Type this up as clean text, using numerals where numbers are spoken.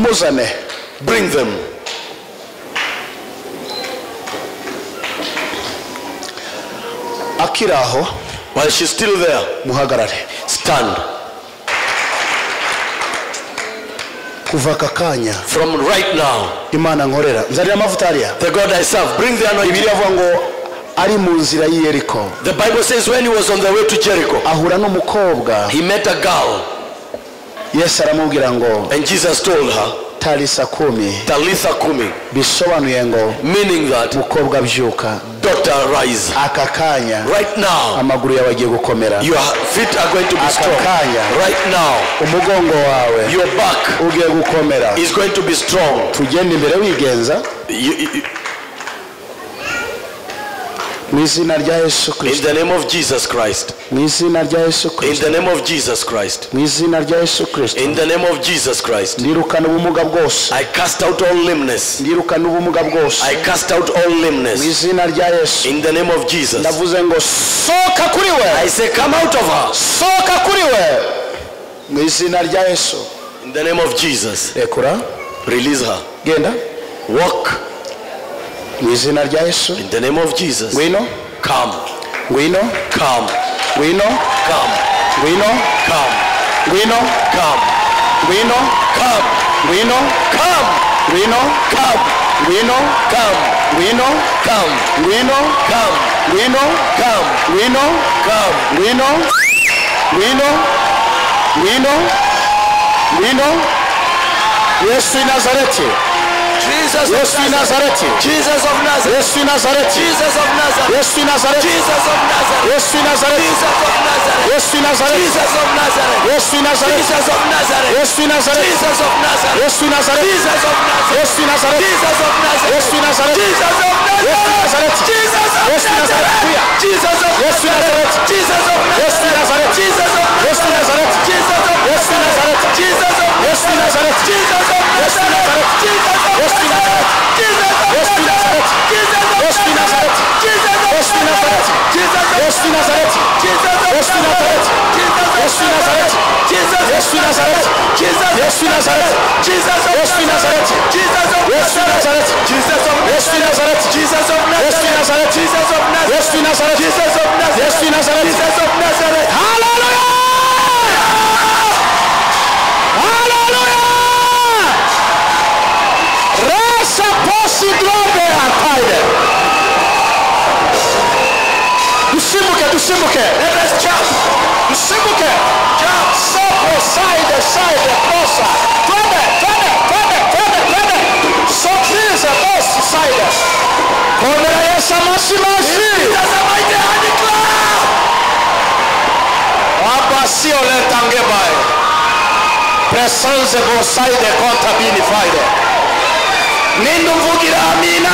nimumuzane. Bring them. Akiraho, While she's still there, muhagarare. stand. Kuva kakanya From right now, Imana nkorera nzarira amavuta ariya. the God I serve, bring the anointing. Bibiliya avuga ngo ari mu nzira y'Yeriko The Bible says when he was on the way to Jericho, ahura n'umukobwa. he met a girl, Yesu aramubwira ngo and Jesus told her, Talisa kumi, Talitha Kumi, bisobanuye ngo meaning that, mukobwa byuka. daughter, rise. Aka kanya Right now, amaguru yawe agiye gukomera. your feet are going to be strong. Akakanya Right now, umugongo wawe your back ugiye gukomera. is going to be strong. Tugende imbere wigenza mu izina rya Yesu In Kristo. the name of Jesus Christ. Mu izina rya Yesu In Kristo. the name of Jesus Christ. Mu izina rya Yesu Kristo. In the name of Jesus Christ. Ndirukana ubumuga bwose. I cast out all lameness. Ndirukana ubumuga bwose. I cast out all Mu lameness. izina rya Yesu. In the name of Jesus. Ndavuze ngo soka kuri we. I say, come out of her. Soka kuri we. Mu izina rya Yesu. In the name of Jesus. Rekura. Release her. Genda. Walk. Mu izina rya Yesu. In the name of Jesus. Ngwino. Come. Ngwino. Come. Ngwino. Come. Ngwino. Come. Ngwino. Come. Ngwino. Come. Ngwino. Come. Ngwino. Come. Ngwino. Come. Ngwino. Come. Ngwino. Come. Ngwino. Come. Ngwino. Come. Ngwino. Ngwino. Ngwino. Ngwino. Yesu i Nazareti. Jesus of Yesu i Nazareth. Nazareti. Jesus of Nazareth. Yesu i Nazareti. Jesus of Nazareth. Yesu i Nazareti. Jesus of Nazareth. Yesu i Nazareti. Jesus of Nazareth. Yesu i Nazareti. Jesus of Nazareth. Yesu i Nazareti. Jesus of Nazareth. Yesu i Nazareti. Jesus of Nazareth. Yesu i Nazareti. Jesus of Nazareth. Yesu i Nazareti. Jesus of Nazareth. Yesu i Nazareti. Jesus of Yesu i Nazareti. Nazareth. Yesu i Nazareti. Jesus of Yesu i Nazareti. Jesus of Yesu i Nazareti. Jesus of Yesu i Nazareti. Jesus of Yesu i Nazareti. Jesus of Yesu i Nazareti. Jesus of Yesu i Nazareti. Jesus of Yesu i Nazareti. Jesus of Yesu i Nazareti. Jesus of Yesu i Nazareti. Jesus of Yesu i Nazareti. Jesus of Yesu i Nazareti. Jesus of Yesu i Nazareti. Jesus Yesu i Nazareti. Jesus Yesu i Nazareti. Jesus of Yesu i Nazareti. Jesus of Yesu i Nazareti. Jesus of Yesu i Nazareti. Jesus of Yesu i Nazareti. Jesus of Yesu i Nazareti. Jesus of Yesu i Nazareti. Jesus of Nazareth. Hallelujah! Hallelujah! Rasa posi drobe ataide. Dusimbuke. Let us jump. Dusimbuke. Jump. Sopo side posa. Twende. Sokize posi side. Komera Yesu masi. Jesus of mighty hand declare. Abasio lentange bai. Presence bo side contabini faide. Nindu mvugira amina.